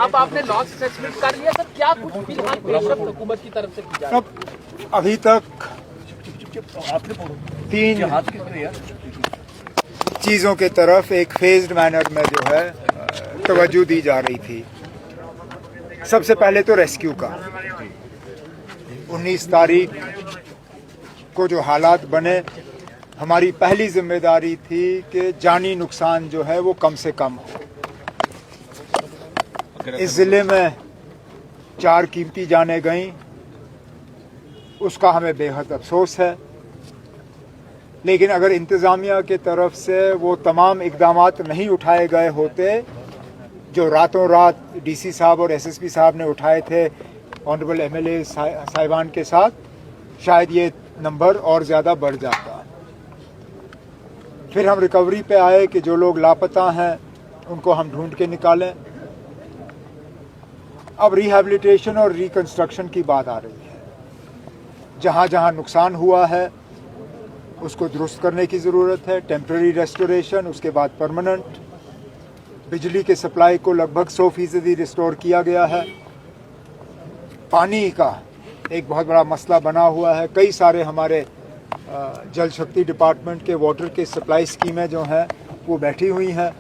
अब आपने loss assessment कर लिया सर, क्या कुछ फिलहाल पेशरफ हुकूमत की तरफ से की जा रही है? अभी तक 3 चीज़ों के तरफ एक फेज्ड मैनर में जो है तवज्जो दी जा रही थी। सबसे पहले तो रेस्क्यू का 19 तारीख को जो हालात बने, हमारी पहली जिम्मेदारी थी कि जानी नुकसान जो है वो कम से कम हो। इस ज़िले में 4 कीमती जानें गईं, उसका हमें बेहद अफसोस है। लेकिन अगर इंतज़ामिया की तरफ से वो तमाम इक़दामात नहीं उठाए गए होते जो रातों रात डीसी साहब और एसएसपी साहब ने उठाए थे ऑनरेबल एमएलए साहिबान के साथ, शायद ये नंबर और ज़्यादा बढ़ जाता। फिर हम रिकवरी पे आए कि जो लोग लापता हैं उनको हम ढूंढ के निकालें। अब रिहैबिलिटेशन और रिकंस्ट्रक्शन की बात आ रही है। जहाँ जहाँ नुकसान हुआ है उसको दुरुस्त करने की ज़रूरत है। टेम्पररी रेस्टोरेशन, उसके बाद परमानेंट। बिजली के सप्लाई को लगभग 100% रिस्टोर किया गया है। पानी का एक बहुत बड़ा मसला बना हुआ है। कई सारे हमारे जल शक्ति डिपार्टमेंट के वाटर के सप्लाई स्कीमें जो हैं वो बैठी हुई हैं।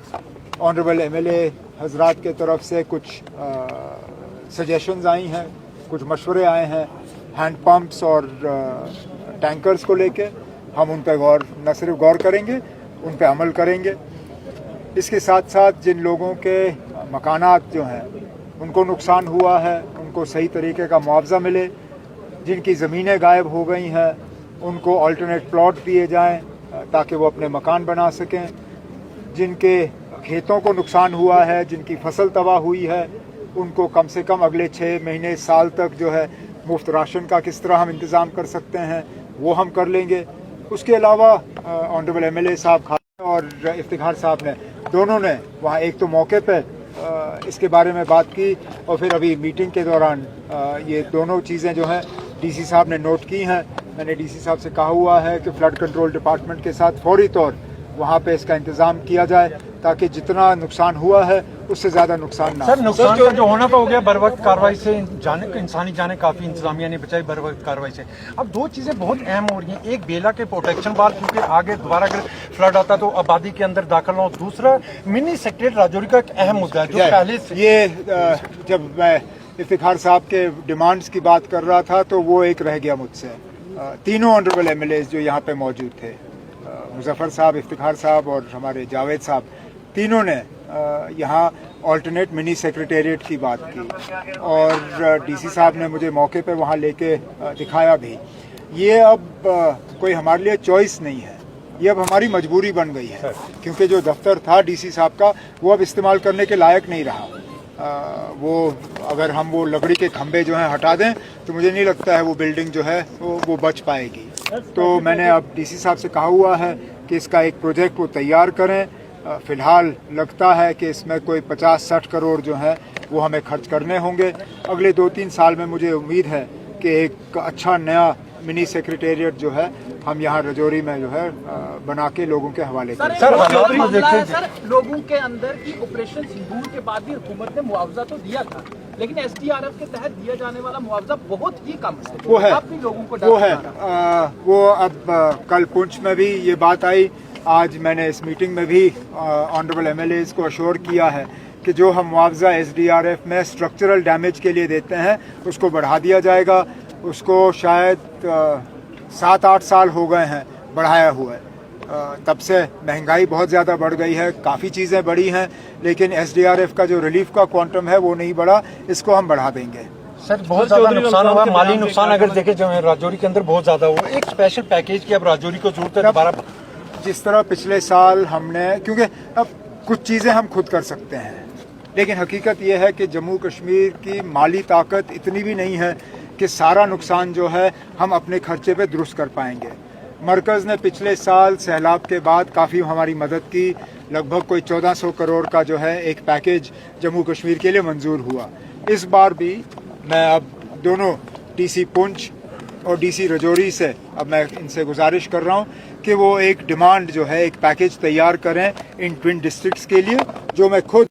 ऑनरेबल एमएलए हजरात के तरफ से कुछ सजेशंस आई हैं, कुछ मशवरे आए हैं हैंड पंप्स और टैंकर्स को लेके। हम उन पर न सिर्फ गौर करेंगे, उन पर अमल करेंगे। इसके साथ साथ जिन लोगों के मकानात जो हैं उनको नुकसान हुआ है, उनको सही तरीके का मुआवजा मिले। जिनकी ज़मीनें गायब हो गई हैं उनको अल्टरनेट प्लॉट दिए जाएं ताकि वो अपने मकान बना सकें। जिनके खेतों को नुकसान हुआ है, जिनकी फसल तबाह हुई है, उनको कम से कम अगले 6 महीने साल तक जो है मुफ्त राशन का किस तरह हम इंतज़ाम कर सकते हैं वो हम कर लेंगे। उसके अलावा ऑनरेबल एमएलए साहब और इफ्तिखार साहब ने दोनों ने वहाँ एक तो मौके पे इसके बारे में बात की और फिर अभी मीटिंग के दौरान ये दोनों चीज़ें जो हैं डीसी साहब ने नोट की हैं। मैंने डीसी साहब से कहा हुआ है कि फ्लड कंट्रोल डिपार्टमेंट के साथ फौरी तौर वहाँ पे इसका इंतज़ाम किया जाए ताकि जितना नुकसान हुआ है उससे ज़्यादा नुकसान ना। सर नुकसान का जो होना हो गया बर वक्त कार्रवाई से, इंसानी जाने काफ़ी इंतजामिया ने बचाई बर वक्त कार्रवाई से। अब 2 चीज़ें बहुत अहम हो रही हैं। एक बेला के प्रोटेक्शन वाल, क्योंकि आगे दोबारा अगर फ्लड आता तो आबादी के अंदर दाखिल ना हो। दूसरा मिनी सेक्रेटरी राजौरी का एक अहम मुद्दा है जो पहले से ये जब मैं इफ्तिखार साहब के डिमांड्स की बात कर रहा था तो वो एक रह गया मुझसे। तीनों ऑनरेबल एमएलए जो यहाँ पे मौजूद थे, मुजफ्फर साहब, इफ्तिखार साहब और हमारे जावेद साहब, तीनों ने यहाँ अल्टरनेट मिनी सेक्रेटेरिएट की बात की और डीसी साहब ने मुझे मौके पे वहाँ लेके दिखाया भी। ये अब कोई हमारे लिए चॉइस नहीं है, ये अब हमारी मजबूरी बन गई है क्योंकि जो दफ्तर था डीसी साहब का वो अब इस्तेमाल करने के लायक नहीं रहा। वो अगर हम वो लकड़ी के खंभे जो हैं हटा दें तो मुझे नहीं लगता है वो बिल्डिंग जो है वो बच पाएगी। तो मैंने अब डीसी साहब से कहा हुआ है कि इसका एक प्रोजेक्ट वो तैयार करें। फ़िलहाल लगता है कि इसमें कोई 50-60 करोड़ जो है वो हमें खर्च करने होंगे। अगले 2-3 साल में मुझे उम्मीद है कि एक अच्छा नया मिनी सेक्रेटेरिएट जो है हम यहाँ रजौरी में जो है बना के लोगों के हवाले करें। सर लोगों के अंदर की ऑपरेशन सिंदूर के बाद भी हुकूमत ने मुआवजा तो दिया था, लेकिन एसडीआरएफ के तहत दिया जाने वाला मुआवजा बहुत ही कम है। वो है, भी लोगों को वो है। वो अब कल पुंछ में भी ये बात आई, आज मैंने इस मीटिंग में भी ऑनरेबल एमएलए को अश्योर किया है कि जो हम मुआवजा एसडीआरएफ में स्ट्रक्चरल डैमेज के लिए देते हैं उसको बढ़ा दिया जाएगा। उसको शायद 7-8 साल हो गए हैं बढ़ाया हुआ है। तब से महंगाई बहुत ज़्यादा बढ़ गई है, काफ़ी चीज़ें बढ़ी हैं, लेकिन एसडीआरएफ का जो रिलीफ का क्वांटम है वो नहीं बढ़ा। इसको हम बढ़ा देंगे। सर बहुत ज़्यादा नुकसान हुआ, माली नुकसान अगर देखे जो है राजौरी के अंदर बहुत ज़्यादा हुआ। एक स्पेशल पैकेज की अब राजौरी को जरूरत है दोबारा। जिस तरह पिछले साल हमने, क्योंकि अब कुछ चीज़ें हम खुद कर सकते हैं, लेकिन हकीकत यह है कि जम्मू कश्मीर की माली ताकत इतनी भी नहीं है कि सारा नुकसान जो है हम अपने खर्चे पे दुरुस्त कर पाएंगे। मरकज़ ने पिछले साल सैलाब के बाद काफ़ी हमारी मदद की। लगभग कोई 1400 करोड़ का जो है एक पैकेज जम्मू कश्मीर के लिए मंजूर हुआ। इस बार भी मैं अब दोनों डीसी पुंछ और डीसी रजौरी से अब मैं इनसे गुजारिश कर रहा हूँ कि वो एक डिमांड जो है एक पैकेज तैयार करें इन ट्विन डिस्ट्रिक्ट्स के लिए, जो मैं खुद